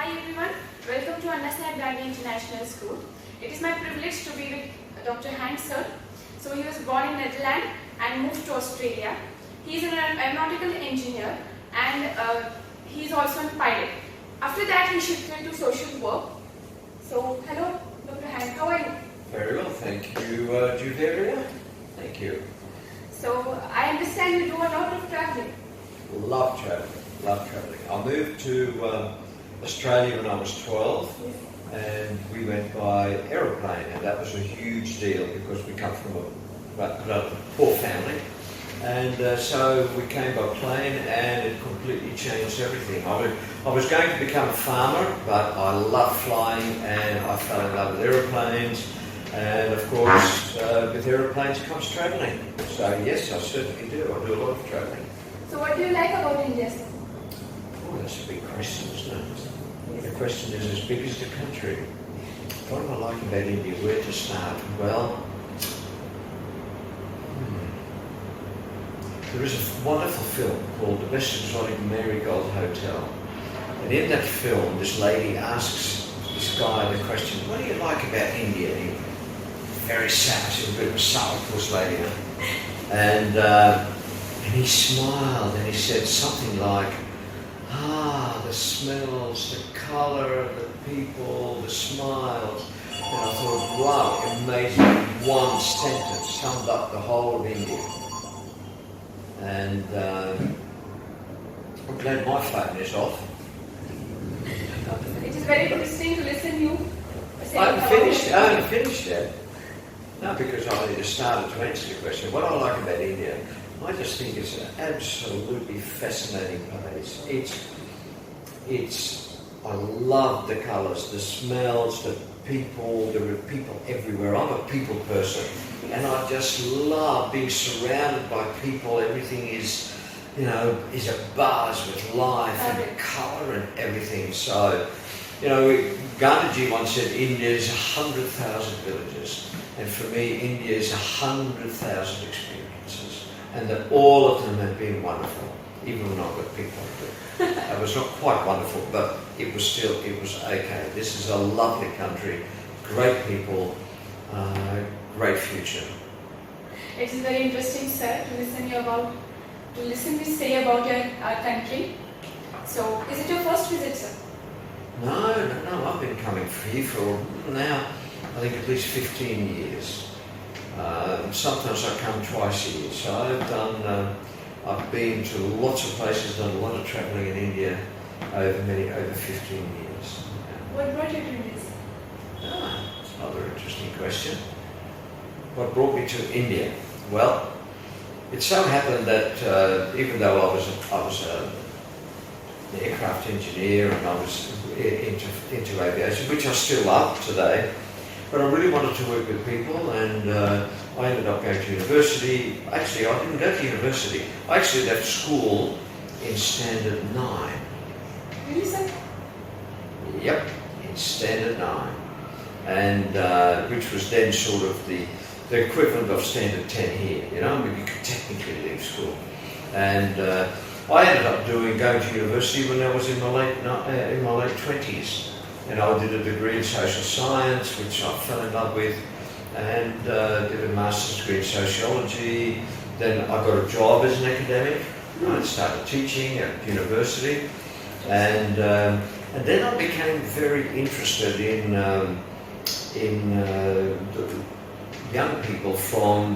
Hi everyone, welcome to Annasaheb Dange International School. It is my privilege to be with Dr. Henk sir. So he was born in Netherlands and moved to Australia. He is an aeronautical engineer and he is also a pilot. After that he shifted to social work. So hello Dr. Henk, how are you? Very well, thank you, Juveriya. Thank you. So I understand you do a lot of traveling. Love traveling, love traveling. I moved to Australia when I was 12 and we went by aeroplane, and that was a huge deal because we come from a poor family, and so we came by plane and it completely changed everything. I was going to become a farmer, but I love flying and I fell in love with aeroplanes, and of course with aeroplanes comes traveling. So yes, I certainly do. I do a lot of traveling. So what do you like about India, sir? Oh, that's a big question, isn't it? The question is as big as the country. What do I like about India? Where to start? Well, there is a wonderful film called The Best Exotic Marigold Hotel. And in that film, this lady asks this guy the question, what do you like about India? And he, very savage, a bit of a sourpuss lady. And he smiled and he said something like, the smells, the colour, the people, the smiles. And I thought, wow, amazing. One sentence summed up the whole of India. And I'm glad my phone is off. It is very interesting to listen to you. I haven't finished yet. No, because I only just started to answer the question. What I like about India, I just think it's an absolutely fascinating place. I love the colours, the smells, the people. There are people everywhere. I'm a people person, and I just love being surrounded by people. Everything is a buzz with life and colour and everything. So, Gandhiji once said, India is 100,000 villages, and for me, India is 100,000 experiences, and that all of them have been wonderful. Even when I got picked on it. It was not quite wonderful, but it was okay. This is a lovely country, great people, great future. It is very interesting, sir, to listen you say about your country. So, is it your first visit, sir? No, I've been coming here for now, I think at least 15 years. Sometimes I come twice a year. So I've been to lots of places, done a lot of travelling in India over 15 years. What brought you to India? That's another interesting question. What brought me to India? Well, it so happened that even though I was an aircraft engineer and I was into aviation, which I still love today, but I really wanted to work with people, and I ended up going to university. Actually, I didn't go to university. I actually left school in Standard 9. Really, sir? Yep, in Standard 9. And which was then sort of the equivalent of Standard 10 here, I mean, you could technically leave school. And I ended up going to university when I was in my late 20s. And I did a degree in social science, which I fell in love with, and did a master's degree in sociology. Then I got a job as an academic. I started teaching at university, and then I became very interested in the young people from,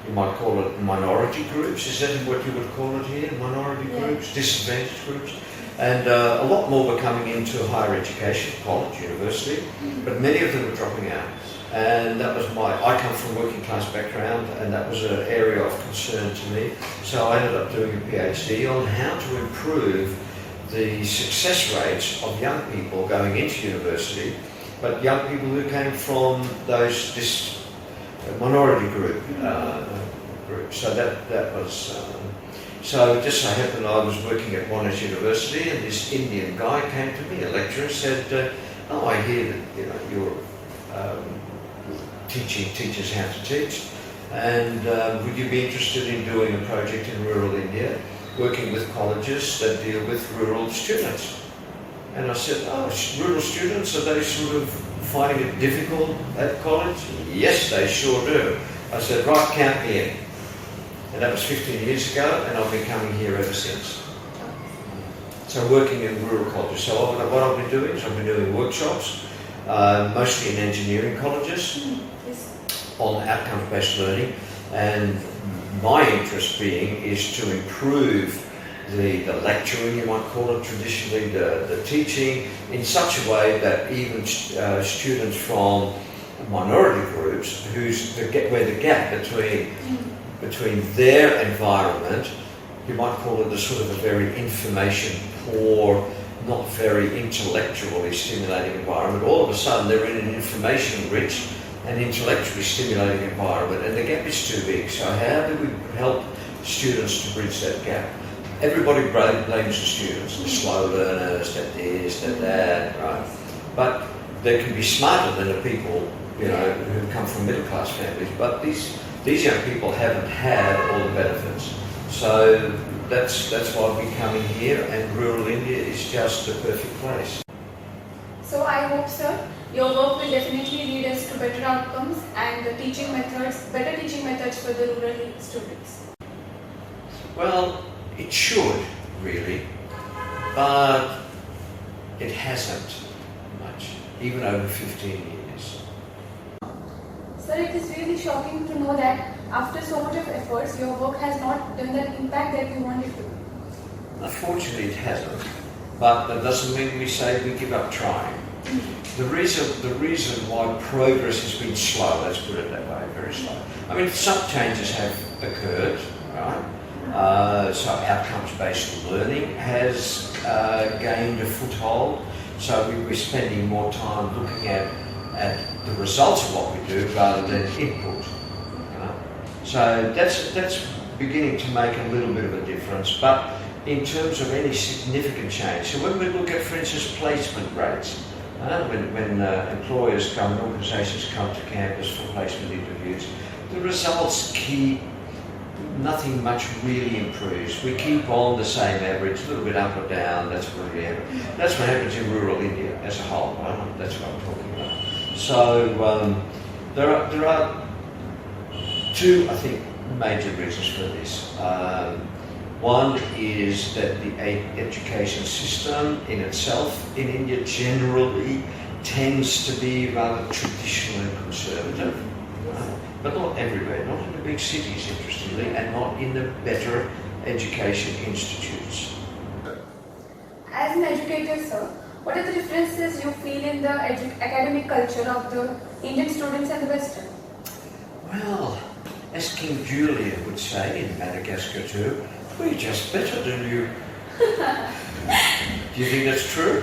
you might call it minority groups. Is that what you would call it here? Minority groups, disadvantaged groups. And a lot more were coming into higher education, college, university, but many of them were dropping out. And that was I come from a working class background, and that was an area of concern to me. So I ended up doing a PhD on how to improve the success rates of young people going into university, but young people who came from this minority groups. So that was... So it just so happened I was working at Monash University, and this Indian guy came to me, a lecturer, and said, I hear that you're teaching teachers how to teach, and would you be interested in doing a project in rural India, working with colleges that deal with rural students? And I said, oh, rural students, are they sort of finding it difficult at college? Yes, they sure do. I said, right, count me in. And that was 15 years ago, and I've been coming here ever since. So working in rural colleges. So what I've been doing is I've been doing workshops, mostly in engineering colleges, on outcomes-based learning. And my interest being is to improve the lecturing, you might call it traditionally, the teaching, in such a way that even students from minority groups, where the gap between their environment, you might call it a sort of a very information poor, not very intellectually stimulating environment, all of a sudden they're in an information rich and intellectually stimulating environment, and the gap is too big. So how do we help students to bridge that gap? Everybody blames the students, the slow learners, that this, that, right? But they can be smarter than the people, you know, who come from middle class families. But these young people haven't had all the benefits. So that's why I've been coming here, and rural India is just the perfect place. So I hope, sir, your work will definitely lead us to better outcomes and the teaching methods, better teaching methods for the rural students. Well, it should, really, but it hasn't much, even over 15 years. Sir, it is really shocking to know that after so much of efforts, your work has not done the impact that you wanted to. Unfortunately, it hasn't, but that doesn't mean we say we give up trying. The reason why progress has been slow, let's put it that way, very slow. I mean, some changes have occurred, right? So outcomes-based learning has gained a foothold. So we're spending more time looking at the results of what we do rather than input. So that's beginning to make a little bit of a difference. But in terms of any significant change, so when we look at, for instance, placement rates, when employers come, organisations come to campus for placement interviews, the results nothing much really improves. We keep on the same average, a little bit up or down. That's what happens in rural India as a whole. Right? That's what I'm talking about. So there are two, I think, major reasons for this. One is that the education system in itself in India generally tends to be rather traditional and conservative. But not everywhere, not in the big cities, interestingly, and not in the better education institutes. As an educator, sir, what are the differences you feel in the academic culture of the Indian students and the Western? Well, as King Julian would say in Madagascar too, we're just better than you. Do you think that's true?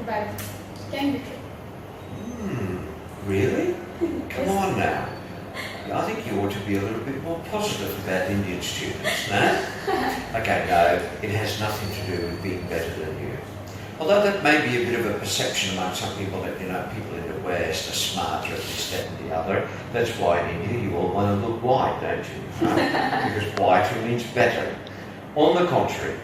Bad. Can be true. Really? Come on now. I think you ought to be a little bit more positive about Indian students, no? Okay, no, it has nothing to do with being better than you. Although that may be a bit of a perception among some people that, you know, people in the West are smarter at this, that and the other. That's why in India you all want to look white, don't you? Right? Because whiter means better. On the contrary,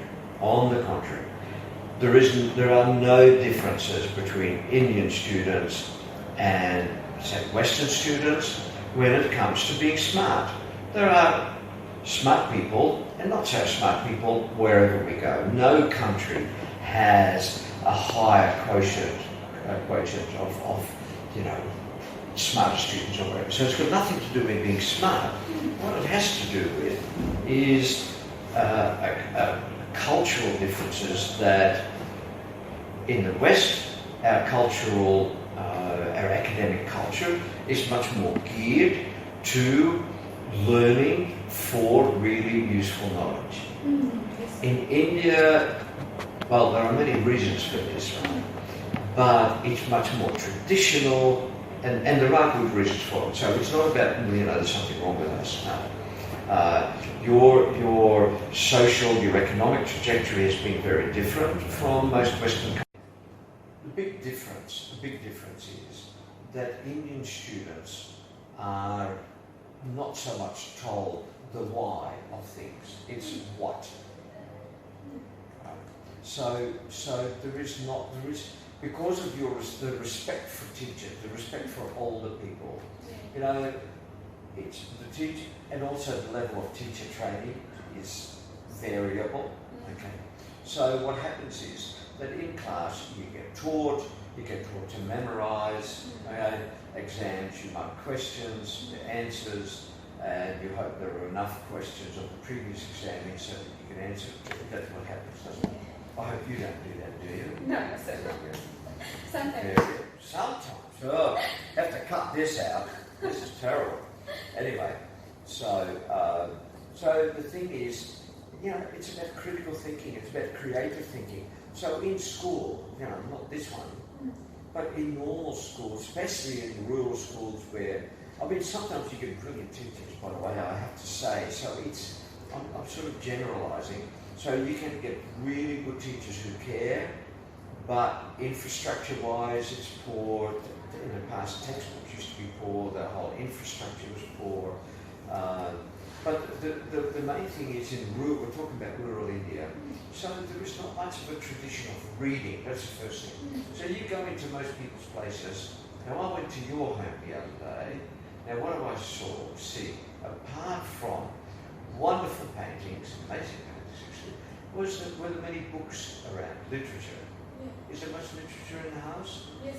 there are no differences between Indian students and, say, Western students when it comes to being smart. There are smart people and not so smart people wherever we go. No country has a higher quotient of you know, smarter students or whatever. So it's got nothing to do with being smart. What it has to do with is cultural differences that in the West, our academic culture is much more geared to learning for really useful knowledge. In India, well, there are many reasons for this, right? But it's much more traditional, and there are good reasons for it. So it's not about, you know, there's something wrong with us. No. Your social, your economic trajectory has been very different from most Western countries. The big difference is that Indian students are not so much told the why of things, it's what. So there is because of the respect for teachers, the respect for older people. You know, it's the teacher, and also the level of teacher training is variable. Okay. So what happens is that in class you get taught to memorize. Exams, you mark questions, the answers, and you hope there are enough questions of the previous exam so that you can answer it. That's what happens, doesn't it? I hope you don't do that, do you? No, sir. Sometimes. Yeah, sometimes. Oh, have to cut this out. This is terrible. Anyway, so the thing is, you know, it's about critical thinking. It's about creative thinking. So in school, you know, not this one, but in normal schools, especially in rural schools where, I mean, sometimes you get brilliant teachers, by the way, I have to say. So I'm sort of generalising. So you can get really good teachers who care, but infrastructure-wise, it's poor. In the past, textbooks used to be poor. The whole infrastructure was poor. But the main thing is we're talking about rural India, so there is not much of a tradition of reading. That's the first thing. So you go into most people's places. Now I went to your home the other day. Now what do I see? Apart from wonderful paintings, amazing paintings actually, were there many books around, literature? Yeah. Is there much literature in the house? Yes.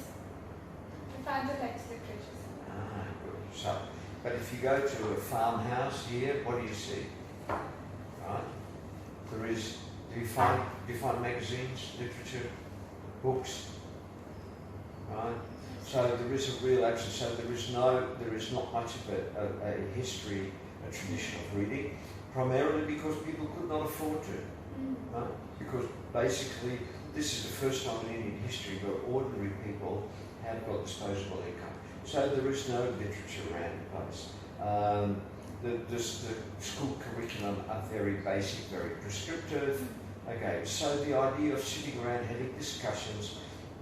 My father likes literature. Ah, good. So, but if you go to a farmhouse here, what do you see? Right? Do you find magazines, literature, books? Right? So there is a real action. So there is not much of a history, a tradition of reading, primarily because people could not afford to. Right? Because basically, this is the first time in Indian history where ordinary people have got disposable income. So there is no literature around the place. The school curriculum are very basic, very prescriptive. Okay, so the idea of sitting around having discussions,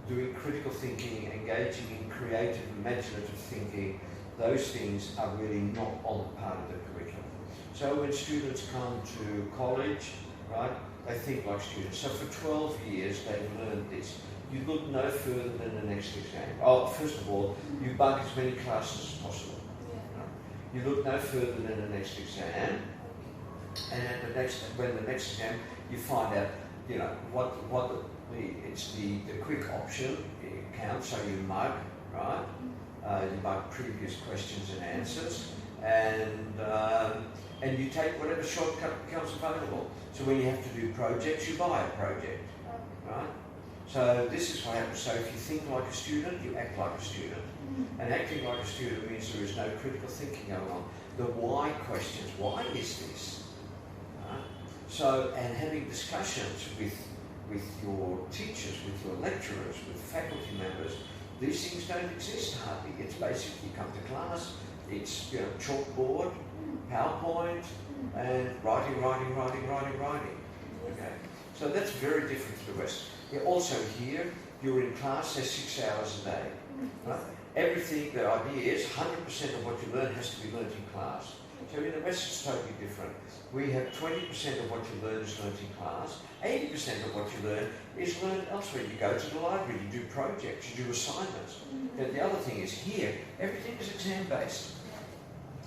doing critical thinking, engaging in creative, imaginative thinking, those things are really not on part of the curriculum. So when students come to college, right, they think like students. So for 12 years they've learned this. You look no further than the next exam. Oh, first of all, you bunk as many classes as possible. Yeah. Right? You look no further than the next exam, and at when the next exam, you find out, you know, it's the quick option count. So you mug, right? You mug previous questions and answers, and you take whatever shortcut becomes available. So when you have to do projects, you buy a project, right? So this is what happens. So if you think like a student, you act like a student. And acting like a student means there is no critical thinking going on. The why questions, why is this? Right? So, and having discussions with your teachers, with your lecturers, with faculty members, these things don't exist hardly. It's basically you come to class, it's, you know, chalkboard, PowerPoint, and writing. Okay. So that's very different to the West. Yeah, also here, you're in class, there's 6 hours a day. Right? Everything, the idea is 100% of what you learn has to be learnt in class. So in the West it's totally different. We have 20% of what you learn is learnt in class, 80% of what you learn is learned elsewhere. You go to the library, you do projects, you do assignments. But the other thing is here, everything is exam-based.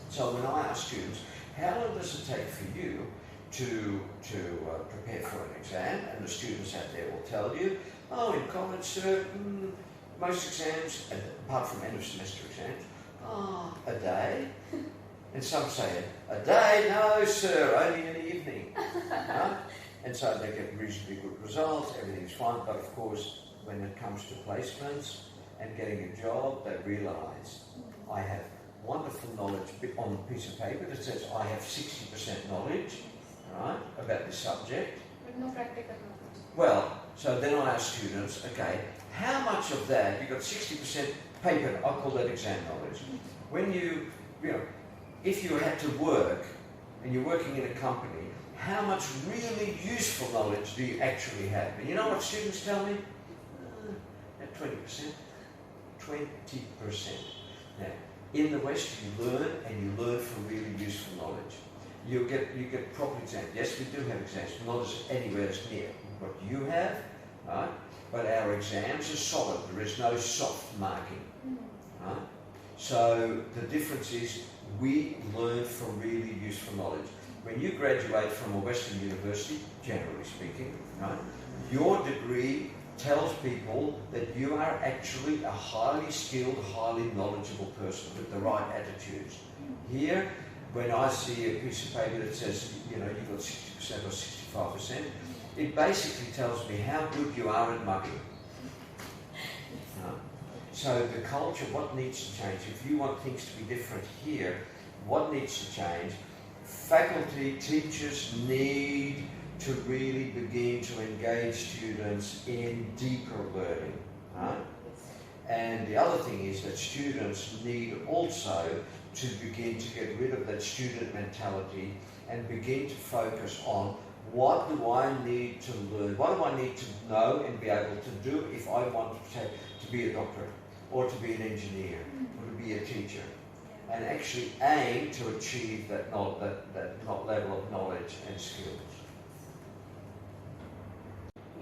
So when I ask students, how long does it take for you to prepare for an exam? And the students out there will tell you, oh, in college, sir, most exams, apart from end of semester exams, a day. And some say, a day? No, sir, only in the evening. Right? And so they get reasonably good results, everything's fine, but of course, when it comes to placements and getting a job, they realise I have wonderful knowledge on a piece of paper that says I have 60% knowledge, right, about this subject. But no practical knowledge. Well, so then I ask students, okay, how much of that, you've got 60% paper, I'll call that exam knowledge. When you know, if you had to work, and you're working in a company, how much really useful knowledge do you actually have? And you know what students tell me? At 20%. 20%. Now, in the West, you learn, and you learn for really useful knowledge. You get proper exams. Yes, we do have exams, not as anywhere as near what you have, right? But our exams are solid. There is no soft marking, right? So the difference is we learn from really useful knowledge. When you graduate from a Western university, generally speaking, right, your degree tells people that you are actually a highly skilled, highly knowledgeable person with the right attitudes. Here, when I see a piece of paper that says, you know, you've got 60% or 65%, it basically tells me how good you are at mugging. So the culture, what needs to change? If you want things to be different here, what needs to change? Faculty, teachers need to really begin to engage students in deeper learning. Right? And the other thing is that students need also to begin to get rid of that student mentality and begin to focus on what do I need to learn, what do I need to know and be able to do if I want to be a doctor or to be an engineer or to be a teacher, and actually aim to achieve that level of knowledge and skills.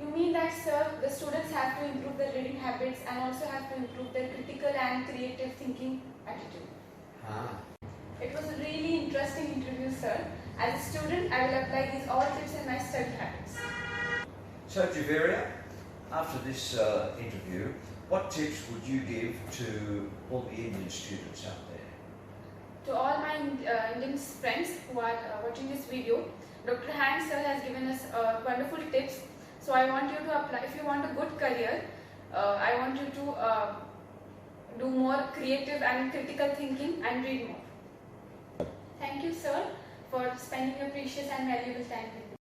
You mean that, sir, the students have to improve their reading habits and also have to improve their critical and creative thinking attitude. It was a really interesting interview, sir. As a student, I will apply these all tips in my study habits. So, Juveriya, after this interview, what tips would you give to all the Indian students out there? To all my Indian friends who are watching this video, Dr. Henk sir has given us wonderful tips. So I want you to apply. If you want a good career, I want you to do more creative and critical thinking and read more. Thank you, sir, for spending your precious and valuable time with me.